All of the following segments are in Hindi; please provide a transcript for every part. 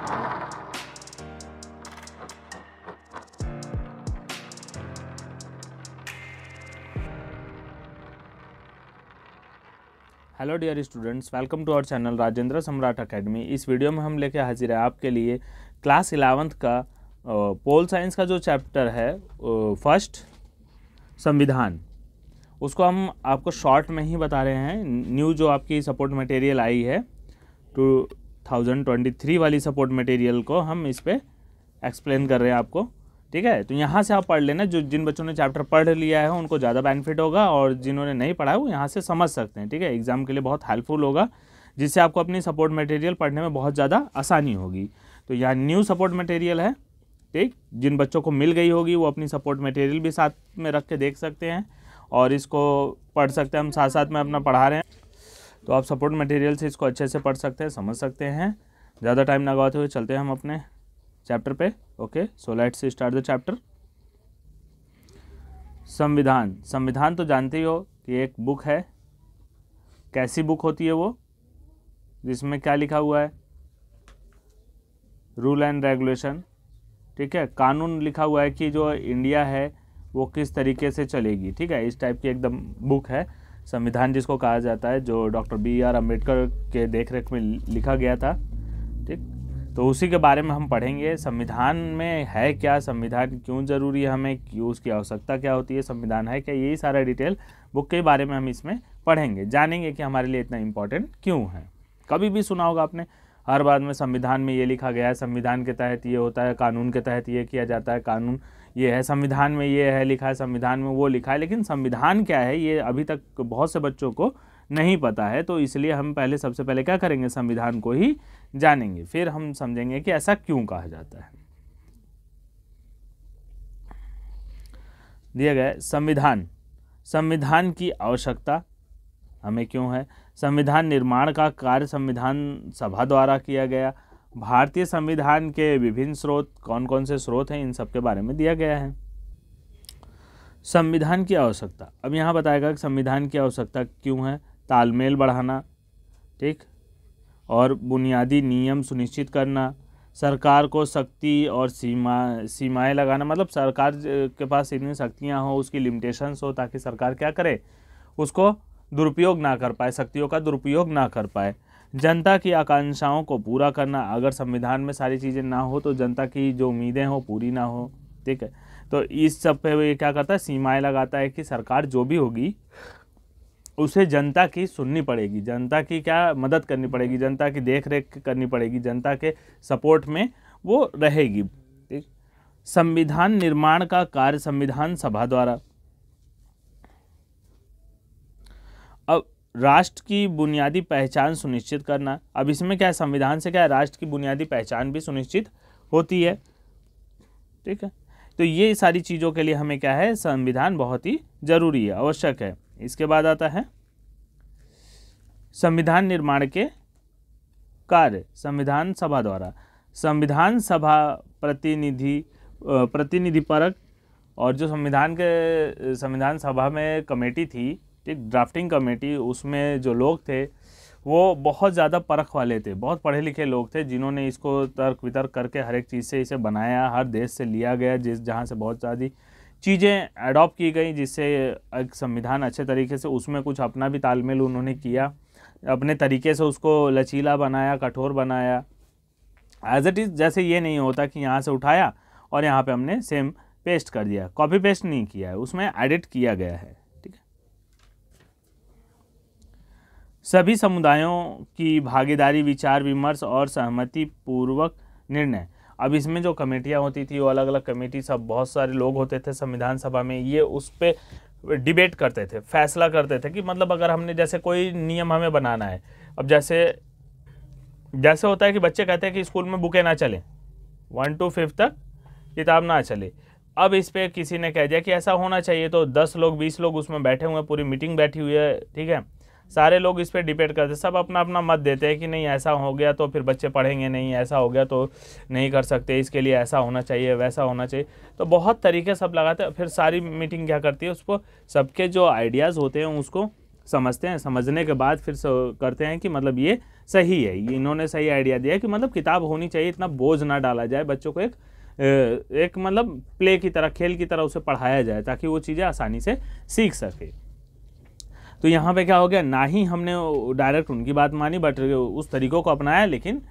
Hello dear students, welcome to our channel Rajendra Samrat academy. इस वीडियो में हम लेके हाजिर है आपके लिए क्लास 11th का पोल साइंस का जो चैप्टर है फर्स्ट संविधान, उसको हम आपको शॉर्ट में ही बता रहे हैं। न्यू जो आपकी सपोर्ट मटेरियल आई है 2023 वाली सपोर्ट मटेरियल को हम इस पर एक्सप्लेन कर रहे हैं आपको, ठीक है। तो यहाँ से आप पढ़ लेना, जो जिन बच्चों ने चैप्टर पढ़ लिया है उनको ज़्यादा बेनिफिट होगा, और जिन्होंने नहीं पढ़ा है वो यहाँ से समझ सकते हैं, ठीक है। एग्जाम के लिए बहुत हेल्पफुल होगा, जिससे आपको अपनी सपोर्ट मटेरियल पढ़ने में बहुत ज़्यादा आसानी होगी। तो यहाँ न्यू सपोर्ट मटेरियल है, ठीक। जिन बच्चों को मिल गई होगी वो अपनी सपोर्ट मटेरियल भी साथ में रख के देख सकते हैं और इसको पढ़ सकते हैं। हम साथ साथ में अपना पढ़ा रहे हैं, तो आप सपोर्ट मटेरियल से इसको अच्छे से पढ़ सकते हैं, समझ सकते हैं। ज़्यादा टाइम ना गवाते हुए चलते हैं हम अपने चैप्टर पे। Okay, so let's start the chapter. संविधान। संविधान तो जानते ही हो कि एक बुक है। कैसी बुक होती है वो? जिसमें क्या लिखा हुआ है? रूल एंड रेगुलेशन, ठीक है। कानून लिखा हुआ है कि जो इंडिया है वो किस तरीके से चलेगी, ठीक है। इस टाइप की एकदम बुक है संविधान, जिसको कहा जाता है, जो डॉक्टर बी.आर. अम्बेडकर के देखरेख में लिखा गया था, ठीक। तो उसी के बारे में हम पढ़ेंगे। संविधान में है क्या, संविधान क्यों ज़रूरी है, हमें क्यों, उसकी आवश्यकता क्या होती है, संविधान है क्या, यही सारा डिटेल बुक के बारे में हम इसमें पढ़ेंगे, जानेंगे कि हमारे लिए इतना इम्पोर्टेंट क्यों है। कभी भी सुना होगा आपने, हर बात में संविधान में ये लिखा गया है, संविधान के तहत ये होता है, कानून के तहत ये किया जाता है, कानून ये है, संविधान में ये है लिखा है, संविधान में वो लिखा है। लेकिन संविधान क्या है ये अभी तक बहुत से बच्चों को नहीं पता है। तो इसलिए हम पहले सबसे पहले क्या करेंगे, संविधान को ही जानेंगे, फिर हम समझेंगे कि ऐसा क्यों कहा जाता है। दिया गया संविधान। संविधान की आवश्यकता हमें क्यों है? संविधान निर्माण का कार्य संविधान सभा द्वारा किया गया। भारतीय संविधान के विभिन्न स्रोत, कौन कौन से स्रोत हैं, इन सब के बारे में दिया गया है। संविधान की आवश्यकता, अब यहाँ बताएगा कि संविधान की आवश्यकता क्यों है। तालमेल बढ़ाना, ठीक, और बुनियादी नियम सुनिश्चित करना, सरकार को शक्ति और सीमाएं लगाना, मतलब सरकार के पास इतनी शक्तियाँ हो, उसकी लिमिटेशंस हो, ताकि सरकार क्या करे, उसको दुरुपयोग ना कर पाए, शक्तियों का दुरुपयोग ना कर पाए। जनता की आकांक्षाओं को पूरा करना, अगर संविधान में सारी चीज़ें ना हो तो जनता की जो उम्मीदें हो पूरी ना हो, ठीक है। तो इस सब पे ये क्या करता है, सीमाएं लगाता है कि सरकार जो भी होगी उसे जनता की सुननी पड़ेगी, जनता की क्या मदद करनी पड़ेगी, जनता की देख रेख करनी पड़ेगी, जनता के सपोर्ट में वो रहेगी, ठीक। संविधान निर्माण का कार्य संविधान सभा द्वारा। अब राष्ट्र की बुनियादी पहचान सुनिश्चित करना, अब इसमें क्या है, संविधान से क्या है, राष्ट्र की बुनियादी पहचान भी सुनिश्चित होती है, ठीक है। तो ये सारी चीज़ों के लिए हमें क्या है, संविधान बहुत ही जरूरी है, आवश्यक है। इसके बाद आता है संविधान निर्माण के कार्य संविधान सभा द्वारा। संविधान सभा प्रतिनिधिपरक, और जो संविधान सभा में कमेटी थी, ठीक, ड्राफ्टिंग कमेटी, उसमें जो लोग थे वो बहुत ज़्यादा परख वाले थे, बहुत पढ़े लिखे लोग थे, जिन्होंने इसको तर्क वितर्क करके हर एक चीज़ से इसे बनाया, हर देश से लिया गया, जहाँ से बहुत सारी चीज़ें अडॉप्ट की गई, जिससे एक संविधान अच्छे तरीके से, उसमें कुछ अपना भी तालमेल उन्होंने किया, अपने तरीके से उसको लचीला बनाया, कठोर बनाया, एज इट इज़। जैसे ये नहीं होता कि यहाँ से उठाया और यहाँ पे हमने सेम पेस्ट कर दिया, कॉपी पेस्ट नहीं किया है, उसमें एडिट किया गया है, ठीक है। सभी समुदायों की भागीदारी, विचार विमर्श और सहमति पूर्वक निर्णय। अब इसमें जो कमेटियाँ होती थी वो अलग अलग कमेटी, सब बहुत सारे लोग होते थे संविधान सभा में, ये उस पर डिबेट करते थे, फैसला करते थे कि मतलब अगर हमने जैसे कोई नियम हमें बनाना है, अब जैसे होता है कि बच्चे कहते हैं कि स्कूल में बुकें ना चलें, 1 to 5 तक किताब ना चले। अब इस पर किसी ने कह दिया कि ऐसा होना चाहिए, तो 10 लोग 20 लोग उसमें बैठे हुए हैं, पूरी मीटिंग बैठी हुई है, ठीक है। सारे लोग इस पर डिबेट करते, सब अपना अपना मत देते हैं कि नहीं ऐसा हो गया तो फिर बच्चे पढ़ेंगे नहीं, ऐसा हो गया तो नहीं कर सकते, इसके लिए ऐसा होना चाहिए, वैसा होना चाहिए, तो बहुत तरीके सब लगाते हैं। फिर सारी मीटिंग क्या करती है, उसको सबके जो आइडियाज़ होते हैं उसको समझते हैं, समझने के बाद फिर करते हैं कि मतलब ये सही है, ये इन्होंने सही आइडिया दिया है कि मतलब किताब होनी चाहिए, इतना बोझ ना डाला जाए, बच्चों को एक मतलब प्ले की तरह, खेल की तरह उसे पढ़ाया जाए ताकि वो चीज़ें आसानी से सीख सके। तो यहाँ पे क्या हो गया, ना ही हमने डायरेक्ट उनकी बात मानी बट उस तरीक़ों को अपनाया, लेकिन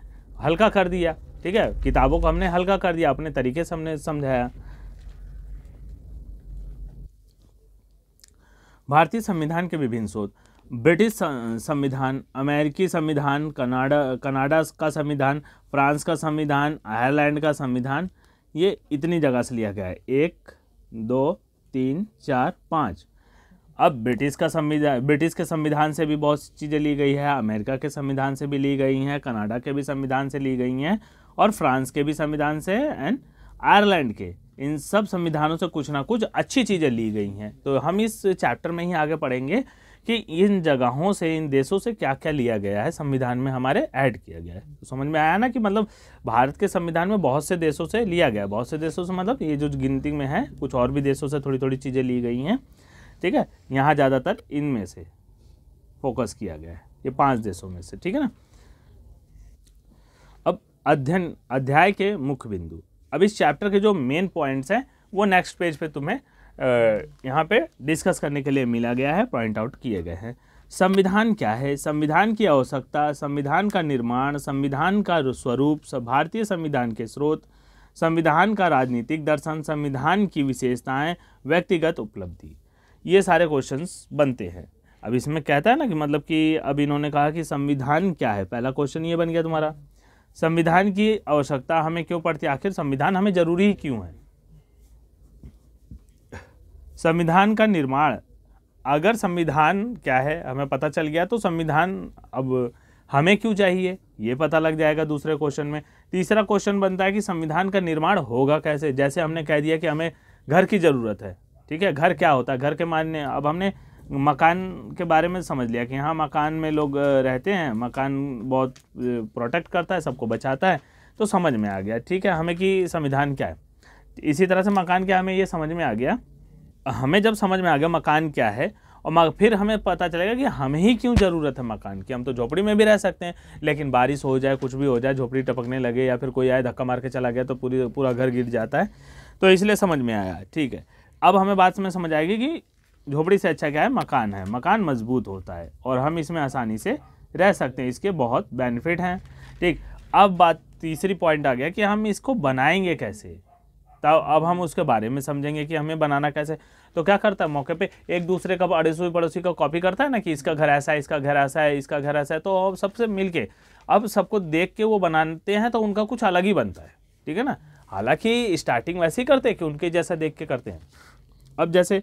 हल्का कर दिया। ठीक है, किताबों को हमने हल्का कर दिया, अपने तरीके से हमने समझाया। भारतीय संविधान के विभिन्न स्रोत, ब्रिटिश संविधान, अमेरिकी संविधान, कनाडा का संविधान, फ्रांस का संविधान, आयरलैंड का संविधान, ये इतनी जगह से लिया गया है, 1 2 3 4 5। अब ब्रिटिश के संविधान से भी बहुत सी चीज़ें ली गई है, अमेरिका के संविधान से भी ली गई हैं, कनाडा के भी संविधान से ली गई हैं, और फ्रांस के भी संविधान से, एंड आयरलैंड के, इन सब संविधानों से कुछ ना कुछ अच्छी चीज़ें ली गई हैं। तो हम इस चैप्टर में ही आगे पढ़ेंगे कि इन जगहों से, इन देशों से क्या क्या लिया गया है, संविधान में हमारे ऐड किया गया है। तो समझ में आया ना कि मतलब भारत के संविधान में बहुत से देशों से लिया गया है, बहुत से देशों से मतलब ये जो गिनती में है, कुछ और भी देशों से थोड़ी थोड़ी चीज़ें ली गई हैं। ठीक है, यहाँ ज़्यादातर इनमें से फोकस किया गया है, ये 5 देशों में से। ठीक है ना। अब अध्याय के मुख्य बिंदु, अब इस चैप्टर के जो मेन पॉइंट्स हैं वो नेक्स्ट पेज पे तुम्हें यहाँ पे डिस्कस करने के लिए मिला गया है, पॉइंट आउट किए गए हैं। संविधान क्या है, संविधान की आवश्यकता, संविधान का निर्माण, संविधान का स्वरूप, भारतीय संविधान के स्रोत, संविधान का राजनीतिक दर्शन, संविधान की विशेषताएं, व्यक्तिगत उपलब्धि, ये सारे क्वेश्चंस बनते हैं। अब इसमें कहता है ना कि मतलब कि अब इन्होंने कहा कि संविधान क्या है, पहला क्वेश्चन ये बन गया तुम्हारा, संविधान की आवश्यकता हमें क्यों पड़ती है, आखिर संविधान हमें जरूरी ही क्यों है। संविधान का निर्माण, अगर संविधान क्या है हमें पता चल गया तो संविधान अब हमें क्यों चाहिए ये पता लग जाएगा दूसरे क्वेश्चन में। तीसरा क्वेश्चन बनता है कि संविधान का निर्माण होगा कैसे, जैसे हमने कह दिया कि हमें घर की ज़रूरत है। ठीक है, घर क्या होता है, घर के मायने, अब हमने मकान के बारे में समझ लिया कि हाँ मकान में लोग रहते हैं, मकान बहुत प्रोटेक्ट करता है, सबको बचाता है, तो समझ में आ गया। ठीक है, हमें कि संविधान क्या है, इसी तरह से मकान क्या, हमें ये समझ में आ गया। हमें जब समझ में आ गया मकान क्या है, और फिर हमें पता चलेगा कि हमें ही क्यों ज़रूरत है मकान की। हम तो झोपड़ी में भी रह सकते हैं, लेकिन बारिश हो जाए, कुछ भी हो जाए, झोपड़ी टपकने लगे या फिर कोई आए धक्का मार के चला गया तो पूरा घर गिर जाता है, तो इसलिए समझ में आया। ठीक है, अब हमें बात में समझ आएगी कि झोपड़ी से अच्छा क्या है, मकान है। मकान मजबूत होता है और हम इसमें आसानी से रह सकते हैं, इसके बहुत बेनिफिट हैं। ठीक, अब बात तीसरी पॉइंट आ गया कि हम इसको बनाएंगे कैसे, तब अब हम उसके बारे में समझेंगे कि हमें बनाना कैसे। तो क्या करता है, मौके पे एक दूसरे का, अड़ोसी पड़ोसी का कॉपी करता है ना कि इसका घर ऐसा है, इसका घर ऐसा है, इसका घर ऐसा है, तो अब सबसे मिलके, अब सबको देख के वो बनाते हैं तो उनका कुछ अलग ही बनता है। ठीक है ना, हालांकि स्टार्टिंग वैसे ही करते हैं कि उनके जैसा देख के करते हैं। अब जैसे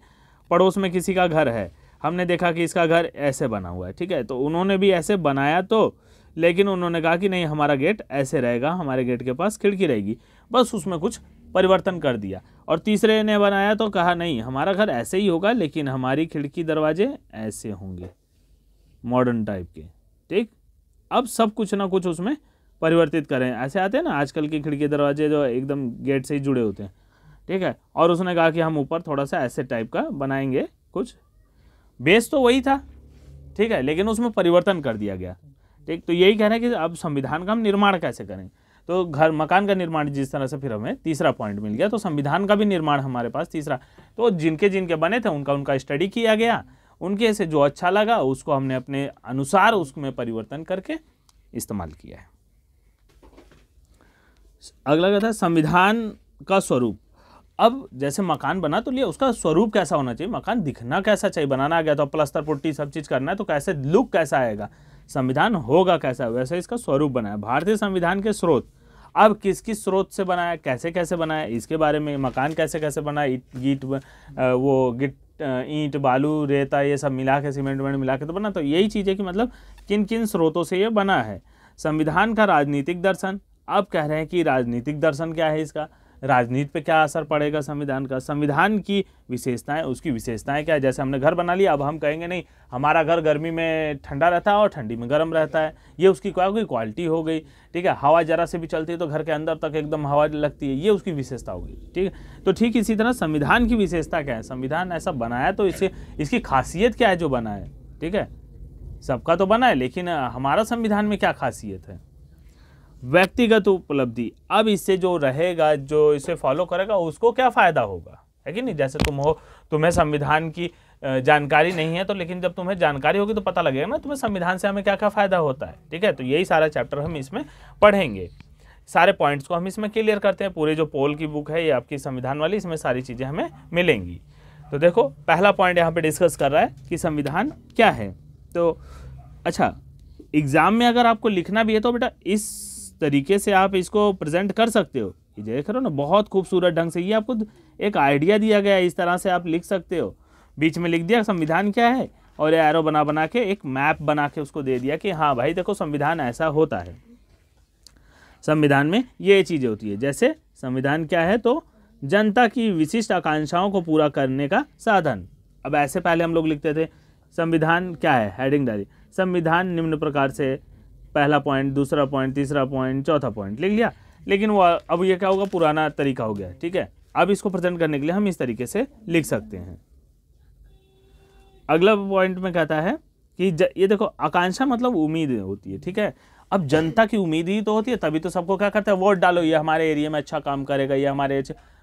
पड़ोस में किसी का घर है, हमने देखा कि इसका घर ऐसे बना हुआ है, ठीक है, तो उन्होंने भी ऐसे बनाया, तो लेकिन उन्होंने कहा कि नहीं हमारा गेट ऐसे रहेगा, हमारे गेट के पास खिड़की रहेगी, बस उसमें कुछ परिवर्तन कर दिया। और तीसरे ने बनाया तो कहा नहीं हमारा घर ऐसे ही होगा, लेकिन हमारी खिड़की दरवाजे ऐसे होंगे, मॉडर्न टाइप के। ठीक, अब सब कुछ ना कुछ उसमें परिवर्तित करें, ऐसे आते हैं ना आजकल की खिड़की दरवाजे जो एकदम गेट से ही जुड़े होते हैं। ठीक है, और उसने कहा कि हम ऊपर थोड़ा सा ऐसे टाइप का बनाएंगे, कुछ बेस तो वही था, ठीक है, लेकिन उसमें परिवर्तन कर दिया गया। ठीक, तो यही कह रहे हैं कि अब संविधान का हम निर्माण कैसे करें, तो घर मकान का निर्माण जिस तरह से, फिर हमें तीसरा पॉइंट मिल गया। तो संविधान का भी निर्माण हमारे पास तीसरा, तो जिनके जिनके बने थे उनका स्टडी किया गया, उनके से जो अच्छा लगा उसको हमने अपने अनुसार उसमें परिवर्तन करके इस्तेमाल किया है। अगला क्या था, संविधान का स्वरूप। अब जैसे मकान बना तो लिया, उसका स्वरूप कैसा होना चाहिए, मकान दिखना कैसा चाहिए, बनाना आ गया तो प्लस्तर पुट्टी सब चीज़ करना है तो कैसे लुक कैसा आएगा, संविधान होगा कैसा, वैसे इसका स्वरूप बनाया। भारतीय संविधान के स्रोत, अब किस किस स्रोत से बनाया, कैसे कैसे बनाया, इसके बारे में, मकान कैसे कैसे बनाया, ईंट बालू रेता ये सब मिला के, सीमेंट मिला के तो बना, तो यही चीज़ है कि मतलब किन किन स्रोतों से ये बना है। संविधान का राजनीतिक दर्शन, अब कह रहे हैं कि राजनीतिक दर्शन क्या है, इसका राजनीति पे क्या असर पड़ेगा संविधान का। संविधान की विशेषताएं, उसकी विशेषताएं क्या है, जैसे हमने घर बना लिया, अब हम कहेंगे नहीं हमारा घर गर्मी में ठंडा रहता है और ठंडी में गर्म रहता है, ये उसकी क्या कोई क्वालिटी हो गई। ठीक है, हवा जरा से भी चलती है तो घर के अंदर तक एकदम हवा लगती है, ये उसकी विशेषता हो गई। ठीक है, तो ठीक इसी तरह संविधान की विशेषता क्या है, संविधान ऐसा बनाया तो इससे इसकी खासियत क्या है जो बना है, ठीक है, सबका तो बना है, लेकिन हमारा संविधान में क्या खासियत है? व्यक्तिगत उपलब्धि। अब इससे जो रहेगा, जो इसे फॉलो करेगा, उसको क्या फ़ायदा होगा, है कि नहीं? जैसे तुम हो, तुम्हें संविधान की जानकारी नहीं है, तो लेकिन जब तुम्हें जानकारी होगी तो पता लगेगा ना तुम्हें संविधान से हमें क्या क्या फ़ायदा होता है। ठीक है, तो यही सारा चैप्टर हम इसमें पढ़ेंगे, सारे पॉइंट्स को हम इसमें क्लियर करते हैं। पूरे जो पोल की बुक है ये आपकी संविधान वाली, इसमें सारी चीज़ें हमें मिलेंगी। तो देखो, पहला पॉइंट यहाँ पे डिस्कस कर रहा है कि संविधान क्या है। तो अच्छा, एग्ज़ाम में अगर आपको लिखना भी है तो बेटा इस तरीके से आप इसको प्रेजेंट कर सकते हो। ये देख रहे हो ना, बहुत खूबसूरत ढंग से ये आपको एक आइडिया दिया गया है, इस तरह से आप लिख सकते हो। बीच में लिख दिया संविधान क्या है, और एरो बना के एक मैप बना के उसको दे दिया कि हाँ भाई देखो संविधान ऐसा होता है, संविधान में ये चीज़ें होती है। जैसे संविधान क्या है, तो जनता की विशिष्ट आकांक्षाओं को पूरा करने का साधन। अब ऐसे पहले हम लोग लिखते थे संविधान क्या है, हेडिंग डाली, संविधान निम्न प्रकार से, पहला पॉइंट, दूसरा पॉइंट, तीसरा पॉइंट, चौथा पॉइंट लिख लिया। लेकिन वो अब ये क्या होगा, पुराना तरीका हो गया। ठीक है, अब इसको प्रेजेंट करने के लिए हम इस तरीके से लिख सकते हैं। अगला पॉइंट में कहता है कि ये देखो, आकांक्षा मतलब उम्मीद होती है। ठीक है, अब जनता की उम्मीद ही तो होती है, तभी तो सबको क्या करते हैं, वोट डालो, ये हमारे एरिया में अच्छा काम करेगा, ये हमारे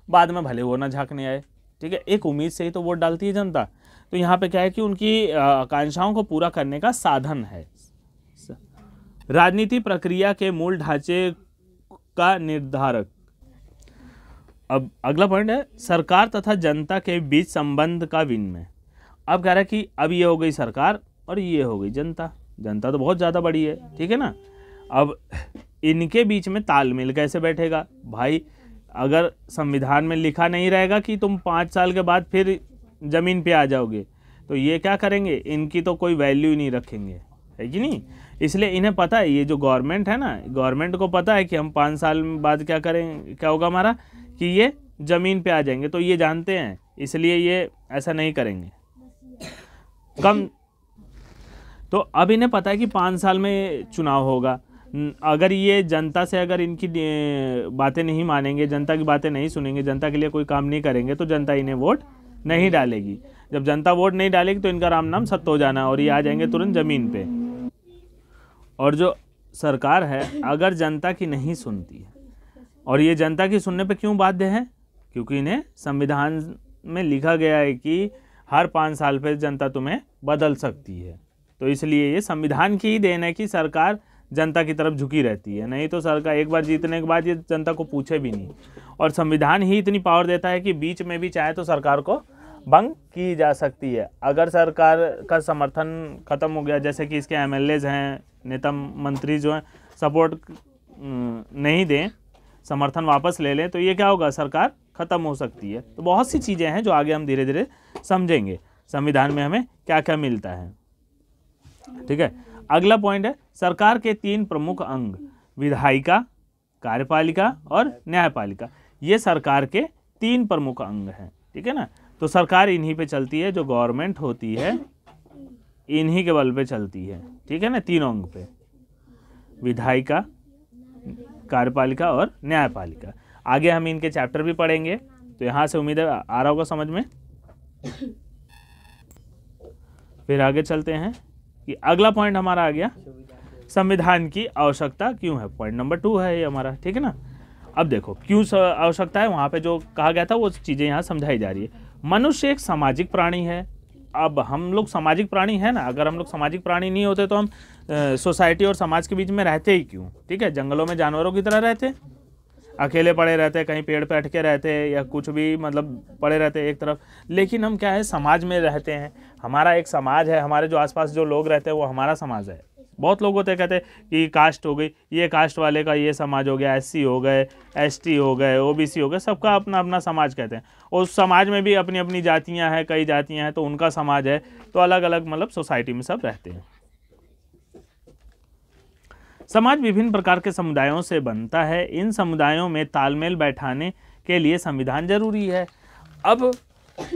बाद में भले वो ना झांकने आए। ठीक है, एक उम्मीद से ही तो वोट डालती है जनता। तो यहाँ पे क्या है कि उनकी आकांक्षाओं को पूरा करने का साधन है। राजनीति प्रक्रिया के मूल ढांचे का निर्धारक। अब अगला पॉइंट है सरकार तथा जनता के बीच संबंध का विनिमय। अब कह रहा है कि अब ये हो गई सरकार और ये हो गई जनता। जनता तो बहुत ज़्यादा बड़ी है, ठीक है ना। अब इनके बीच में तालमेल कैसे बैठेगा भाई? अगर संविधान में लिखा नहीं रहेगा कि तुम 5 साल के बाद फिर ज़मीन पे आ जाओगे, तो ये क्या करेंगे, इनकी तो कोई वैल्यू ही नहीं रखेंगे, है कि नहीं। इसलिए इन्हें पता है, ये जो गवर्नमेंट है ना, गवर्नमेंट को पता है कि हम 5 साल बाद क्या करें, क्या होगा हमारा, कि ये ज़मीन पे आ जाएंगे। तो ये जानते हैं, इसलिए ये ऐसा नहीं करेंगे कम। तो अब इन्हें पता है कि 5 साल में चुनाव होगा। अगर ये जनता से अगर इनकी बातें नहीं मानेंगे, जनता की बातें नहीं सुनेंगे, जनता के लिए कोई काम नहीं करेंगे, तो जनता इन्हें वोट नहीं डालेगी। जब जनता वोट नहीं डालेगी तो इनका राम नाम सत्य हो जाना और ये आ जाएंगे तुरंत ज़मीन पे। और जो सरकार है, अगर जनता की नहीं सुनती है, और ये जनता की सुनने पे क्यों बाध्य है, क्योंकि इन्हें संविधान में लिखा गया है कि हर 5 साल पे जनता तुम्हें बदल सकती है। तो इसलिए ये संविधान की ही देन है कि सरकार जनता की तरफ झुकी रहती है। नहीं तो सरकार एक बार जीतने के बाद ये जनता को पूछे भी नहीं। और संविधान ही इतनी पावर देता है कि बीच में भी चाहे तो सरकार को भंग की जा सकती है। अगर सरकार का समर्थन खत्म हो गया, जैसे कि इसके एमएलएज हैं, नेता मंत्री जो हैं सपोर्ट नहीं दें, समर्थन वापस ले लें, तो ये क्या होगा, सरकार खत्म हो सकती है। तो बहुत सी चीज़ें हैं जो आगे हम धीरे धीरे समझेंगे संविधान में हमें क्या क्या मिलता है। ठीक है, अगला पॉइंट है सरकार के 3 प्रमुख अंग, विधायिका, कार्यपालिका और न्यायपालिका। ये सरकार के 3 प्रमुख अंग हैं। ठीक है ना, तो सरकार इन्हीं पे चलती है, जो गवर्नमेंट होती है इन्हीं के बल पे चलती है। ठीक है ना, 3 अंग पे, विधायिका, कार्यपालिका और न्यायपालिका। आगे हम इनके चैप्टर भी पढ़ेंगे, तो यहाँ से उम्मीद है आ रहा होगा समझ में। फिर आगे चलते हैं कि अगला पॉइंट हमारा आ गया, संविधान की आवश्यकता क्यों है। पॉइंट नंबर 2 है ये हमारा। ठीक है ना, अब देखो क्यों आवश्यकता है, वहाँ पे जो कहा गया था वो चीज़ें यहाँ समझाई जा रही है। मनुष्य एक सामाजिक प्राणी है। अब हम लोग सामाजिक प्राणी हैं ना, अगर हम लोग सामाजिक प्राणी नहीं होते तो हम सोसाइटी और समाज के बीच में रहते ही क्यों। ठीक है, जंगलों में जानवरों की तरह रहते, अकेले पड़े रहते, कहीं पेड़ पे अटके रहते, या कुछ भी मतलब पड़े रहते एक तरफ। लेकिन हम क्या है, समाज में रहते हैं, हमारा एक समाज है, हमारे जो आसपास जो लोग रहते हैं वो हमारा समाज है। बहुत लोग होते हैं कहते हैं कि कास्ट हो गई, ये कास्ट वाले का ये समाज हो गया, SC हो गए, ST हो गए, OBC हो गए, सबका अपना अपना समाज कहते हैं। और उस समाज में भी अपनी अपनी जातियां हैं, कई जातियां हैं, तो उनका समाज है। तो अलग अलग मतलब सोसाइटी में सब रहते हैं। समाज विभिन्न प्रकार के समुदायों से बनता है। इन समुदायों में तालमेल बैठाने के लिए संविधान जरूरी है। अब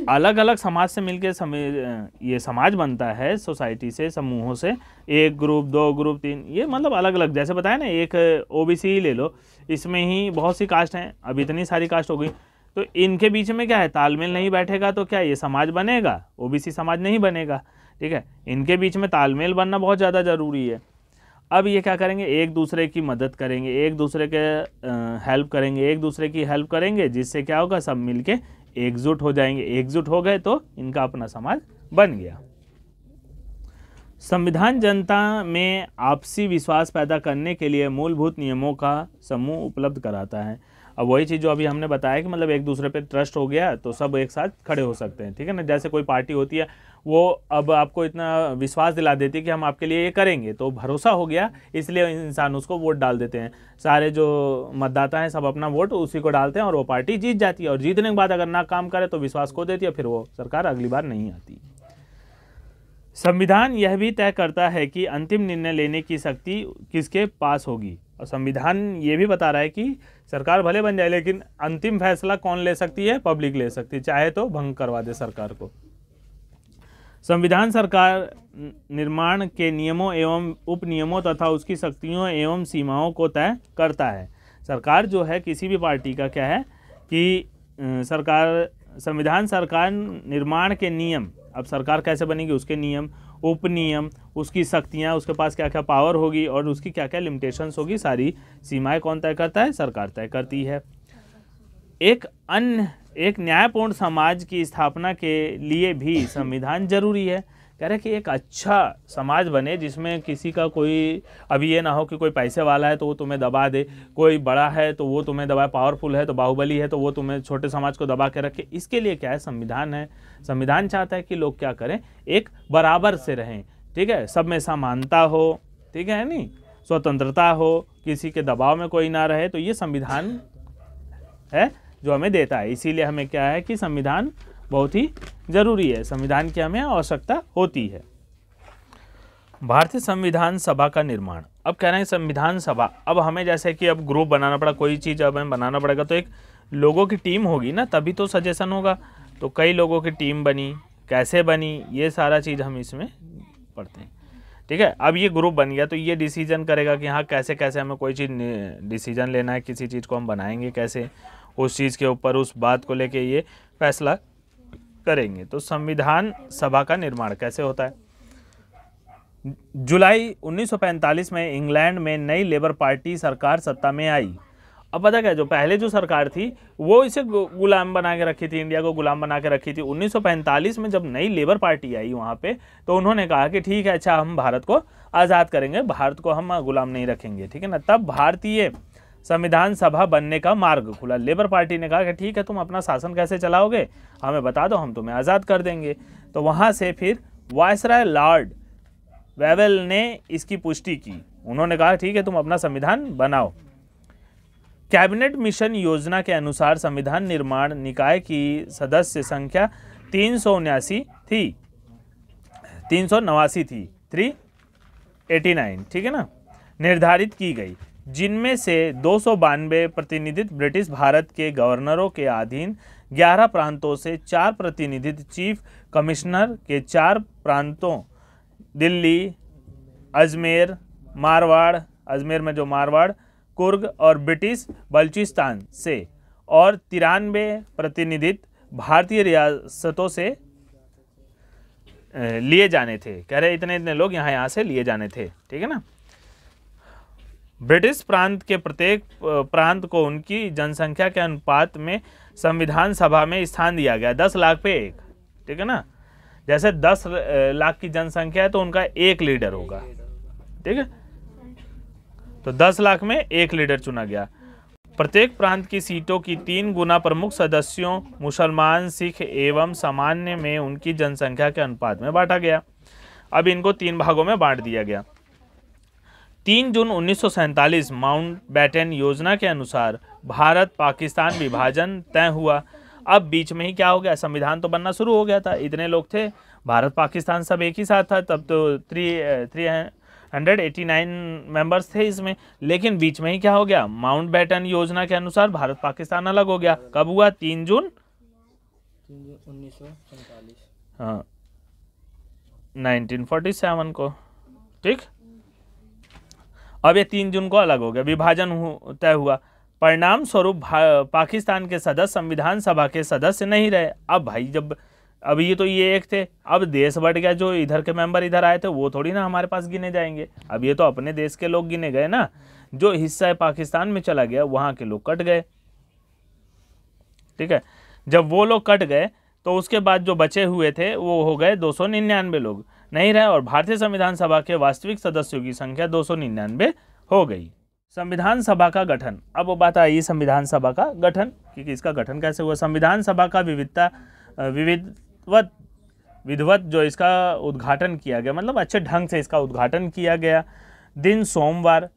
अलग अलग समाज से मिलकर ये समाज बनता है, सोसाइटी से, समूहों से, 1 ग्रुप, 2 ग्रुप, 3, ये मतलब अलग अलग। जैसे बताया ना, एक OBC ही ले लो, इसमें ही बहुत सी कास्ट हैं, अब इतनी सारी कास्ट हो गई, तो इनके बीच में क्या है, तालमेल नहीं बैठेगा तो क्या ये समाज बनेगा, OBC समाज नहीं बनेगा। ठीक है, इनके बीच में तालमेल बनना बहुत ज़्यादा ज़रूरी है। अब ये क्या करेंगे, एक दूसरे की मदद करेंगे, एक दूसरे के हेल्प करेंगे, एक दूसरे की हेल्प करेंगे, जिससे क्या होगा, सब मिलके एकजुट हो जाएंगे। एकजुट हो गए तो इनका अपना समाज बन गया। संविधान जनता में आपसी विश्वास पैदा करने के लिए मूलभूत नियमों का समूह उपलब्ध कराता है। अब वही चीज़ जो अभी हमने बताया कि मतलब एक दूसरे पे ट्रस्ट हो गया तो सब एक साथ खड़े हो सकते हैं, ठीक है ना। जैसे कोई पार्टी होती है, वो अब आपको इतना विश्वास दिला देती है कि हम आपके लिए ये करेंगे, तो भरोसा हो गया, इसलिए इंसान उसको वोट डाल देते हैं। सारे जो मतदाता हैं सब अपना वोट उसी को डालते हैं और वो पार्टी जीत जाती है, और जीतने के बाद अगर ना काम करे तो विश्वास खो देती है, फिर वो सरकार अगली बार नहीं आती। संविधान यह भी तय करता है कि अंतिम निर्णय लेने की शक्ति किसके पास होगी, और संविधान ये भी बता रहा है कि सरकार भले बन जाए लेकिन अंतिम फैसला कौन ले सकती है, पब्लिक ले सकती है, चाहे तो भंग करवा दे सरकार को। संविधान सरकार निर्माण के नियमों एवं उपनियमों तथा उसकी शक्तियों एवं सीमाओं को तय करता है। सरकार जो है किसी भी पार्टी का क्या है कि संविधान सरकार निर्माण के नियम, अब सरकार कैसे बनेगी उसके नियम, उपनियम, उसकी शक्तियाँ, उसके पास क्या क्या पावर होगी और उसकी क्या क्या लिमिटेशंस होगी, सारी सीमाएं कौन तय करता है, सरकार तय करती है। एक न्यायपूर्ण समाज की स्थापना के लिए भी संविधान जरूरी है। कह रहे कि एक अच्छा समाज बने जिसमें किसी का कोई, अभी ये ना हो कि कोई पैसे वाला है तो वो तुम्हें दबा दे, कोई बड़ा है तो वो तुम्हें दबाए, पावरफुल है तो बाहुबली है तो वो तुम्हें छोटे समाज को दबा के रखे। इसके लिए क्या है, संविधान है। संविधान चाहता है कि लोग क्या करें, एक बराबर से रहें, ठीक है, सब में समानता हो, ठीक है नहीं, स्वतंत्रता हो, किसी के दबाव में कोई ना रहे। तो ये संविधान है जो हमें देता है। इसीलिए हमें क्या है कि संविधान बहुत ही जरूरी है, संविधान की हमें आवश्यकता होती है। भारतीय संविधान सभा का निर्माण, अब कह रहे हैं संविधान सभा, अब हमें जैसे कि अब ग्रुप बनाना पड़ा, कोई चीज़ अब हमें बनाना पड़ेगा तो एक लोगों की टीम होगी ना, तभी तो सजेशन होगा। तो कई लोगों की टीम बनी, कैसे बनी, ये सारा चीज़ हम इसमें पढ़ते हैं, ठीक है। अब ये ग्रुप बन गया तो ये डिसीजन करेगा कि हाँ कैसे कैसे हमें कोई चीज़ डिसीजन लेना है, किसी चीज़ को हम बनाएंगे कैसे, उस चीज़ के ऊपर, उस बात को लेके ये फैसला करेंगे। तो संविधान सभा का निर्माण कैसे होता है। जुलाई 1945 में इंग्लैंड में नई लेबर पार्टी सरकार सत्ता में आई। अब पता क्या, जो पहले जो सरकार थी वो इसे गुलाम बना के रखी थी, इंडिया को गुलाम बना के रखी थी। 1945 में जब नई लेबर पार्टी आई वहाँ पे, तो उन्होंने कहा कि ठीक है, अच्छा हम भारत को आज़ाद करेंगे, भारत को हम गुलाम नहीं रखेंगे, ठीक है ना। तब भारतीय संविधान सभा बनने का मार्ग खुला। लेबर पार्टी ने कहा कि ठीक है, तुम अपना शासन कैसे चलाओगे हमें बता दो, हम तुम्हें आज़ाद कर देंगे। तो वहाँ से फिर वायसराय लॉर्ड वेवेल ने इसकी पुष्टि की। उन्होंने कहा ठीक है, तुम अपना संविधान बनाओ। कैबिनेट मिशन योजना के अनुसार संविधान निर्माण निकाय की सदस्य संख्या 389 थी, 389, ठीक है ना, निर्धारित की गई, जिनमें से 292 प्रतिनिधित्व ब्रिटिश भारत के गवर्नरों के अधीन 11 प्रांतों से, 4 प्रतिनिधित्व चीफ कमिश्नर के 4 प्रांतों दिल्ली, अजमेर, मारवाड़, अजमेर में जो मारवाड़, कुर्ग और ब्रिटिश बलूचिस्तान से, और 93 प्रतिनिधित्व भारतीय रियासतों से लिए जाने थे। कह रहे इतने इतने लोग यहाँ से लिए जाने थे, ठीक है ना। ब्रिटिश प्रांत के प्रत्येक प्रांत को उनकी जनसंख्या के अनुपात में संविधान सभा में स्थान दिया गया, 10 लाख पे एक, ठीक है ना। जैसे 10 लाख की जनसंख्या है तो उनका एक लीडर होगा, ठीक है। तो 10 लाख में एक लीडर चुना गया। प्रत्येक प्रांत की सीटों की 3 गुना प्रमुख सदस्यों मुसलमान, सिख एवं सामान्य में उनकी जनसंख्या के अनुपात में बांटा गया। अब इनको 3 भागों में बांट दिया गया। 3 जून 1947 माउंटबेटन योजना के अनुसार भारत पाकिस्तान विभाजन तय हुआ। अब बीच में ही क्या हो गया, संविधान तो बनना शुरू हो गया था, इतने लोग थे, भारत पाकिस्तान सब एक ही साथ था, तब तो 389 मेंबर्स थे इसमें। लेकिन बीच में ही क्या हो गया, माउंटबेटन योजना के अनुसार भारत पाकिस्तान अलग हो गया। कब हुआ, 3 जून 1947, हाँ 1947 को, ठीक। अब ये 3 जून को अलग हो गया, विभाजन तय हुआ। परिणाम स्वरूप पाकिस्तान के सदस्य संविधान सभा के सदस्य नहीं रहे। अब भाई जब अब ये तो ये एक थे, अब देश बढ़ गया, जो इधर के मेंबर इधर आए थे वो थोड़ी ना हमारे पास गिने जाएंगे, अब ये तो अपने देश के लोग गिने गए ना, जो हिस्सा पाकिस्तान में चला गया वहाँ के लोग कट गए, ठीक है। जब वो लोग कट गए तो उसके बाद जो बचे हुए थे वो हो गए 299 लोग नहीं रहे, और भारतीय संविधान सभा के वास्तविक सदस्यों की संख्या 299 हो गई। संविधान सभा का गठन, अब वो बात आई संविधान सभा का गठन, क्योंकि इसका गठन कैसे हुआ। संविधान सभा का विधिवत जो इसका उद्घाटन किया गया, मतलब अच्छे ढंग से इसका उद्घाटन किया गया, दिन सोमवार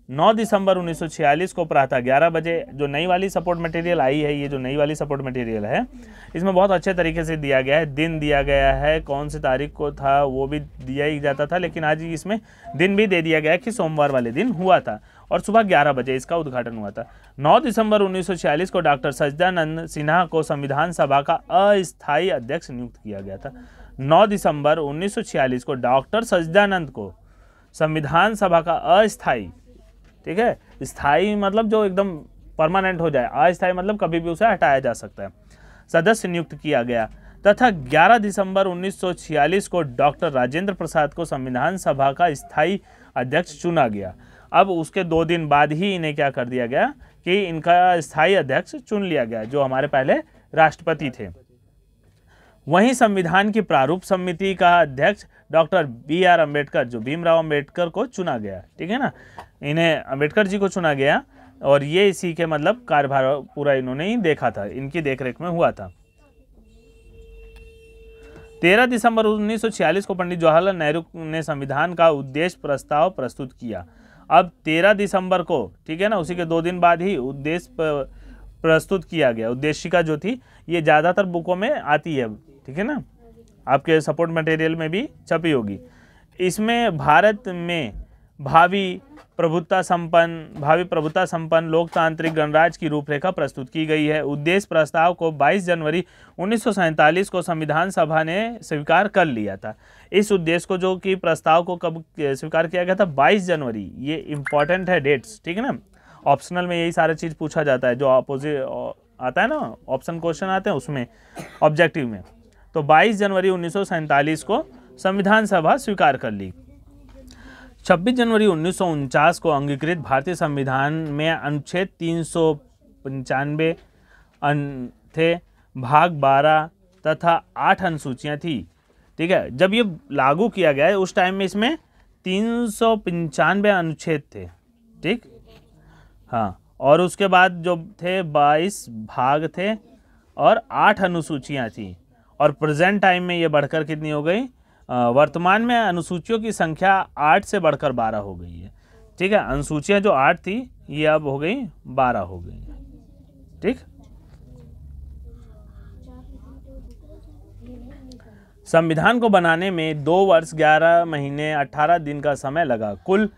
9 दिसंबर 1946 को प्रातः 11 बजे। जो नई वाली सपोर्ट मटेरियल आई है, ये जो नई वाली सपोर्ट मटेरियल है, इसमें बहुत अच्छे तरीके से दिया गया है, दिन दिया गया है, कौन सी तारीख को था वो भी दिया ही जाता था, लेकिन आज इसमें दिन भी दे दिया गया है कि सोमवार वाले दिन हुआ था, और सुबह 11 बजे इसका उद्घाटन हुआ था। 9 दिसंबर 1946 को डॉक्टर सच्चिदानंद सिन्हा को संविधान सभा का अस्थायी अध्यक्ष नियुक्त किया गया था। 9 दिसंबर 1946 को डॉक्टर सच्चिदानंद को संविधान सभा का अस्थायी, ठीक है, स्थायी मतलब जो एकदम परमानेंट हो जाए, अस्थायी मतलब कभी भी उसे हटाया जा सकता है, सदस्य नियुक्त किया गया, तथा 11 दिसंबर 1946 को डॉक्टर राजेंद्र प्रसाद को संविधान सभा का स्थायी अध्यक्ष चुना गया। अब उसके 2 दिन बाद ही इन्हें क्या कर दिया गया कि इनका स्थायी अध्यक्ष चुन लिया गया, जो हमारे पहले राष्ट्रपति थे। वहीं संविधान की प्रारूप समिति का अध्यक्ष डॉक्टर BR अम्बेडकर, जो भीमराव अम्बेडकर को चुना गया, ठीक है ना, इन्हें अम्बेडकर जी को चुना गया, और ये इसी के मतलब कार्यभार पूरा इन्होंने ही देखा था, इनकी देखरेख में हुआ था। 13 दिसंबर 1946 को पंडित जवाहरलाल नेहरू ने संविधान का उद्देश्य प्रस्ताव प्रस्तुत किया। अब 13 दिसंबर को, ठीक है ना, उसी के 2 दिन बाद ही उद्देश्य प्रस्तुत किया गया। उद्देशिका जो थी ये ज़्यादातर बुकों में आती है, ठीक है ना, आपके सपोर्ट मटेरियल में भी छपी होगी। इसमें भारत में भावी प्रभुत्ता संपन्न लोकतांत्रिक गणराज्य की रूपरेखा प्रस्तुत की गई है। उद्देश्य प्रस्ताव को 22 जनवरी 1947 को संविधान सभा ने स्वीकार कर लिया था। इस उद्देश्य को, जो कि प्रस्ताव को कब स्वीकार किया गया था, 22 जनवरी, ये इंपॉर्टेंट है डेट्स, ठीक है ना, ऑप्शनल में यही सारा चीज़ पूछा जाता है, जो अपोजिट आता है ना, ऑप्शन क्वेश्चन आते हैं उसमें, ऑब्जेक्टिव में। तो 22 जनवरी 1947 को संविधान सभा स्वीकार कर ली। 26 जनवरी 1949 को अंगीकृत भारतीय संविधान में अनुच्छेद 395 थे, भाग 12 तथा 8 अनुसूचियाँ थी, ठीक है। जब ये लागू किया गया है उस टाइम में इसमें 395 अनुच्छेद थे, ठीक, हाँ, और उसके बाद जो थे 22 भाग थे और 8 अनुसूचियाँ थी, और प्रेजेंट टाइम में ये बढ़कर कितनी हो गई, वर्तमान में अनुसूचियों की संख्या 8 से बढ़कर 12 हो गई है, ठीक है। अनुसूचियाँ जो 8 थी ये अब हो गई 12 हो गई, ठीक। संविधान को बनाने में 2 वर्ष 11 महीने 18 दिन का समय लगा। कुल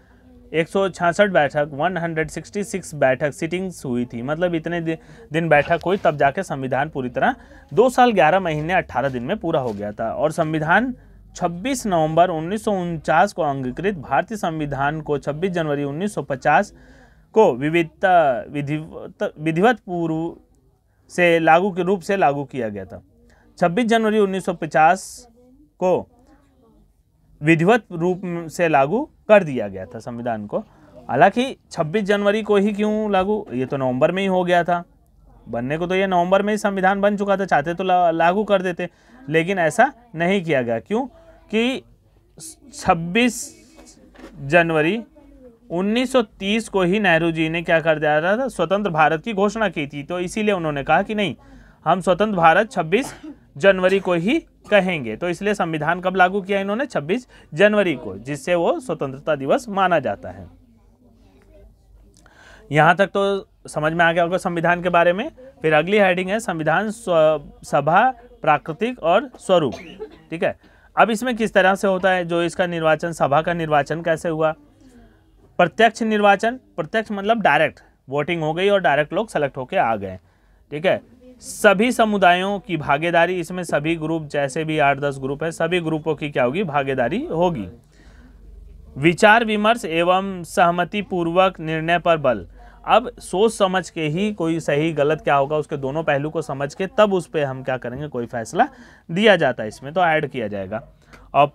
166 बैठक 166 बैठक सिटिंग्स हुई थी, मतलब इतने दिन बैठक हुई, तब जाके संविधान पूरी तरह 2 साल 11 महीने 18 दिन में पूरा हो गया था। और संविधान 26 नवंबर 1949 को अंगीकृत भारतीय संविधान को 26 जनवरी 1950 को विधिवत पूर्व से लागू के रूप से लागू किया गया था। 26 जनवरी 1950 को विधिवत रूप से लागू कर दिया गया था संविधान को। हालांकि 26 जनवरी को ही क्यों लागू, ये तो नवंबर में ही हो गया था, बनने को तो ये नवंबर में ही संविधान बन चुका था, चाहते तो लागू कर देते, लेकिन ऐसा नहीं किया गया। क्यों कि 26 जनवरी 1930 को ही नेहरू जी ने क्या कर दिया था, स्वतंत्र भारत की घोषणा की थी, तो इसीलिए उन्होंने कहा कि नहीं, हम स्वतंत्र भारत 26 जनवरी को ही कहेंगे। तो इसलिए संविधान कब लागू किया इन्होंने, 26 जनवरी को, जिससे वो स्वतंत्रता दिवस माना जाता है। यहाँ तक तो समझ में आ गया होगा संविधान के बारे में। फिर अगली हेडिंग है संविधान सभा प्राकृतिक और स्वरूप, ठीक है। अब इसमें किस तरह से होता है, जो इसका निर्वाचन, सभा का निर्वाचन कैसे हुआ। प्रत्यक्ष निर्वाचन, प्रत्यक्ष मतलब डायरेक्ट वोटिंग हो गई और डायरेक्ट लोग सेलेक्ट होके आ गए, ठीक है। सभी समुदायों की भागीदारी, इसमें सभी ग्रुप, जैसे भी 8-10 ग्रुप है, सभी ग्रुपों की क्या होगी, भागीदारी होगी। विचार विमर्श एवं सहमति पूर्वक निर्णय पर बल। अब सोच समझ के ही कोई सही गलत क्या होगा उसके दोनों पहलू को समझ के तब उस पर हम क्या करेंगे, कोई फैसला दिया जाता है, इसमें तो ऐड किया जाएगा। और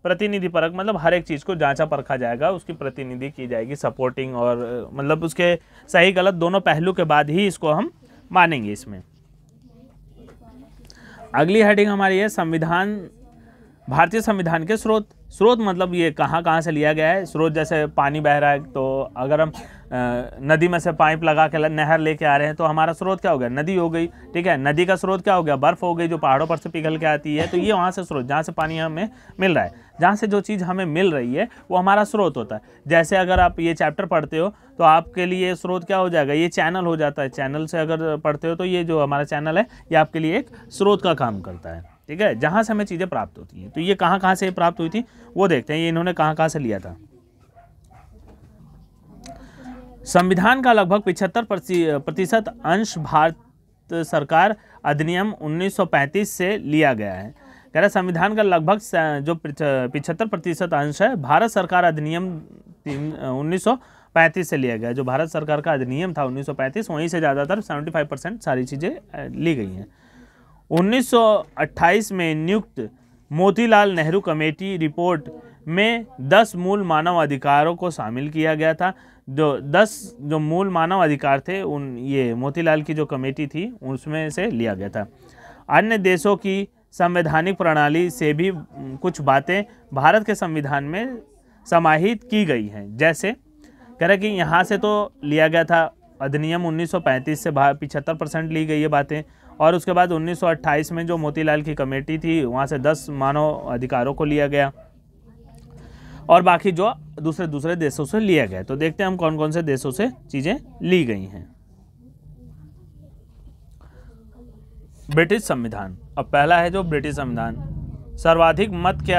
प्रतिनिधि परक मतलब हर एक चीज़ को जांचा परखा जाएगा, उसकी प्रतिनिधि की जाएगी, सपोर्टिंग और मतलब उसके सही गलत दोनों पहलू के बाद ही इसको हम मानेंगे इसमें। अगली हेडिंग हमारी है संविधान, भारतीय संविधान के स्रोत। स्रोत मतलब ये कहाँ से लिया गया है। स्रोत जैसे पानी बह रहा है, तो अगर हम नदी में से पाइप लगा के नहर लेके आ रहे हैं तो हमारा स्रोत क्या हो गया, नदी हो गई। ठीक है, नदी का स्रोत क्या हो गया, बर्फ़ हो गई जो पहाड़ों पर से पिघल के आती है। तो ये वहाँ से स्रोत, जहाँ से पानी हमें मिल रहा है, जहाँ से जो चीज़ हमें मिल रही है वो हमारा स्रोत होता है। जैसे अगर आप ये चैप्टर पढ़ते हो तो आपके लिए स्रोत क्या हो जाएगा, ये चैनल हो जाता है। चैनल से अगर पढ़ते हो तो ये जो हमारा चैनल है ये आपके लिए एक स्रोत का काम करता है। ठीक है, जहाँ से हमें चीज़ें प्राप्त होती हैं। तो ये कहाँ से प्राप्त हुई थी वो देखते हैं, ये इन्होंने कहाँ से लिया था। संविधान का लगभग 75% अंश भारत सरकार अधिनियम 1935 से लिया गया है। कह रहा संविधान का लगभग जो 75% अंश है भारत सरकार अधिनियम 1935 से लिया गया। जो भारत सरकार का अधिनियम था 1935 वहीं से ज़्यादातर 75% सारी चीज़ें ली गई हैं। 1928 में नियुक्त मोतीलाल नेहरू कमेटी रिपोर्ट में 10 मूल मानव अधिकारों को शामिल किया गया था। जो 10 जो मूल मानव अधिकार थे उन ये मोतीलाल की जो कमेटी थी उसमें से लिया गया था। अन्य देशों की संवैधानिक प्रणाली से भी कुछ बातें भारत के संविधान में समाहित की गई हैं। जैसे कह रहे कि यहाँ से तो लिया गया था अधिनियम 1935 से 75% ली गई है बातें, और उसके बाद 1928 में जो मोतीलाल की कमेटी थी वहाँ से 10 मानव अधिकारों को लिया गया, और बाकी जो दूसरे देशों से लिया गया। तो देखते हैं हम कौन कौन से देशों से चीज़ें ली गई हैं। ब्रिटिश संविधान। अब पहला है जो ब्रिटिश संविधान, सर्वाधिक मत के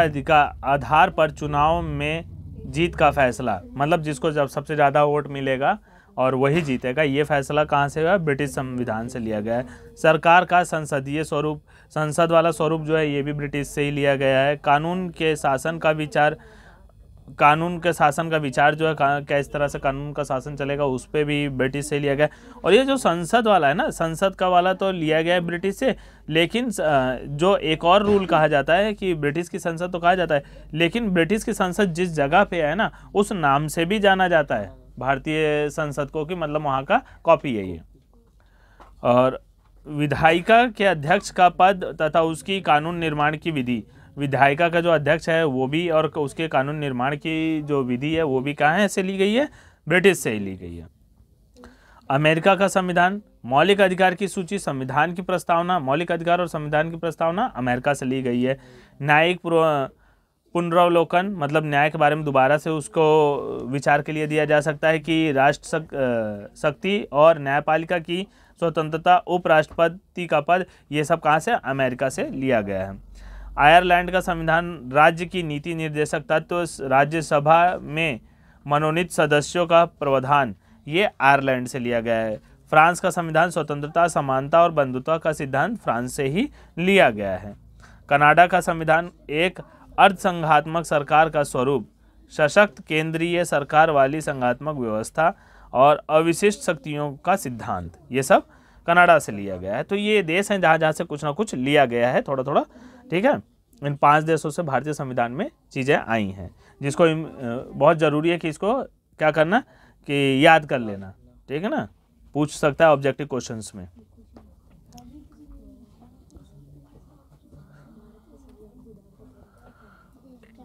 आधार पर चुनाव में जीत का फैसला, मतलब जिसको जब सबसे ज़्यादा वोट मिलेगा और वही जीतेगा, ये फैसला कहाँ से हुआ, ब्रिटिश संविधान से लिया गया है। सरकार का संसदीय स्वरूप, संसद वाला स्वरूप जो है ये भी ब्रिटिश से ही लिया गया है। कानून के शासन का विचार जो है किस तरह से कानून का शासन चलेगा उस पर भी ब्रिटिश से लिया गया। और ये जो संसद वाला है ना, संसद का वाला तो लिया गया है ब्रिटिश से, लेकिन जो एक और रूल कहा जाता है कि ब्रिटिश की संसद तो कहा जाता है, लेकिन ब्रिटिश की संसद जिस जगह पे है ना उस नाम से भी जाना जाता है भारतीय संसद को, कि मतलब वहाँ का कॉपी है ये। और विधायिका के अध्यक्ष का पद तथा उसकी कानून निर्माण की विधि, विधायिका का जो अध्यक्ष है वो भी और उसके कानून निर्माण की जो विधि है वो भी कहाँ से ली गई है, ब्रिटिश से ही ली गई है। अमेरिका का संविधान, मौलिक अधिकार की सूची, संविधान की प्रस्तावना, मौलिक अधिकार और संविधान की प्रस्तावना अमेरिका से ली गई है। न्यायिक पुनरावलोकन, मतलब न्याय के बारे में दोबारा से उसको विचार के लिए दिया जा सकता है कि राष्ट्र शक्ति और न्यायपालिका की स्वतंत्रता, उपराष्ट्रपति का पद, ये सब कहाँ से, अमेरिका से लिया गया है। आयरलैंड का संविधान, राज्य की नीति निर्देशक तत्व, राज्यसभा में मनोनीत सदस्यों का प्रावधान, ये आयरलैंड से लिया गया है। फ्रांस का संविधान, स्वतंत्रता, समानता और बंधुत्व का सिद्धांत फ्रांस से ही लिया गया है। कनाडा का संविधान, एक अर्धसंघात्मक सरकार का स्वरूप, सशक्त केंद्रीय सरकार वाली संघात्मक व्यवस्था और अविशिष्ट शक्तियों का सिद्धांत, ये सब कनाडा से लिया गया है। तो ये देश हैं जहाँ से कुछ ना कुछ लिया गया है थोड़ा थोड़ा। ठीक है, इन 5 देशों से भारतीय संविधान में चीज़ें आई हैं, जिसको बहुत ज़रूरी है कि इसको क्या करना, कि याद कर लेना। ठीक है ना, पूछ सकता है ऑब्जेक्टिव क्वेश्चंस में।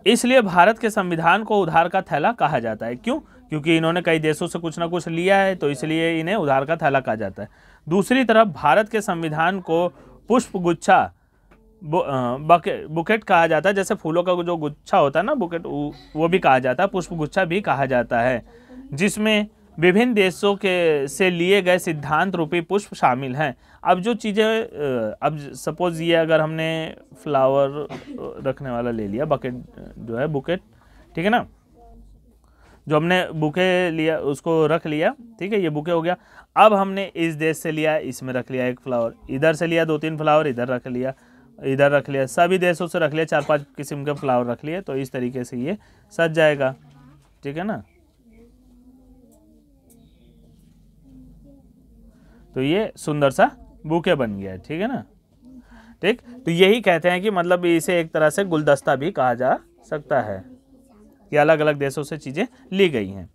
इसलिए भारत के संविधान को उधार का थैला कहा जाता है। क्यों? क्योंकि इन्होंने कई देशों से कुछ ना कुछ लिया है, तो इसलिए इन्हें उधार का थैला कहा जाता है। दूसरी तरफ भारत के संविधान को पुष्पगुच्छा, बुकेट कहा जाता है। जैसे फूलों का जो गुच्छा होता है ना, बुकेट, वो भी कहा जाता है, पुष्पगुच्छा भी कहा जाता है, जिसमें विभिन्न देशों के से लिए गए सिद्धांत रूपी पुष्प शामिल हैं। अब जो चीज़ें, अब सपोज ये अगर हमने फ्लावर रखने वाला ले लिया, बकेट जो है बुकेट, ठीक है ना, जो हमने बुके लिया उसको रख लिया, ठीक है, ये बुके हो गया। अब हमने इस देश से लिया, इसमें रख लिया एक फ्लावर, इधर से लिया 2-3 फ्लावर, इधर रख लिया, इधर रख लिया, सभी देशों से रख लिया 4-5 किस्म के फ्लावर रख लिए, तो इस तरीके से ये सज जाएगा। ठीक है ना। तो ये सुंदर सा बुके बन गया है, ठीक है ना। ठीक, तो यही कहते हैं कि मतलब इसे एक तरह से गुलदस्ता भी कहा जा सकता है कि अलग अलग देशों से चीज़ें ली गई हैं।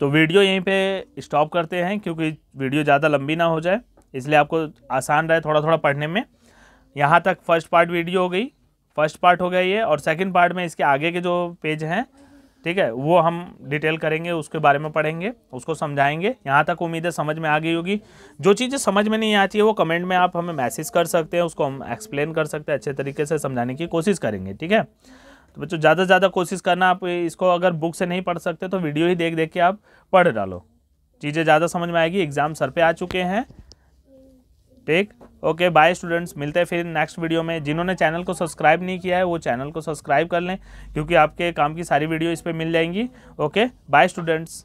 तो वीडियो यहीं पे स्टॉप करते हैं क्योंकि वीडियो ज़्यादा लंबी ना हो जाए, इसलिए आपको आसान रहे थोड़ा थोड़ा पढ़ने में। यहाँ तक फर्स्ट पार्ट वीडियो हो गई, फर्स्ट पार्ट हो गया ये, और सेकंड पार्ट में इसके आगे के जो पेज हैं, ठीक है, वो हम डिटेल करेंगे, उसके बारे में पढ़ेंगे, उसको समझाएंगे। यहाँ तक उम्मीद है समझ में आ गई होगी। जो चीज़ें समझ में नहीं आती है वो कमेंट में आप हमें मैसेज कर सकते हैं, उसको हम एक्सप्लेन कर सकते हैं, अच्छे तरीके से समझाने की कोशिश करेंगे, ठीक है। तो बच्चों ज़्यादा से ज़्यादा कोशिश करना, आप इसको अगर बुक से नहीं पढ़ सकते तो वीडियो ही देख देख के आप पढ़ डालो, चीज़ें ज़्यादा समझ में आएगी। एग्ज़ाम सर पे आ चुके हैं, ठीक। ओके बाय स्टूडेंट्स, मिलते हैं फिर नेक्स्ट वीडियो में। जिन्होंने चैनल को सब्सक्राइब नहीं किया है वो चैनल को सब्सक्राइब कर लें, क्योंकि आपके काम की सारी वीडियो इस पर मिल जाएंगी। Okay bye students.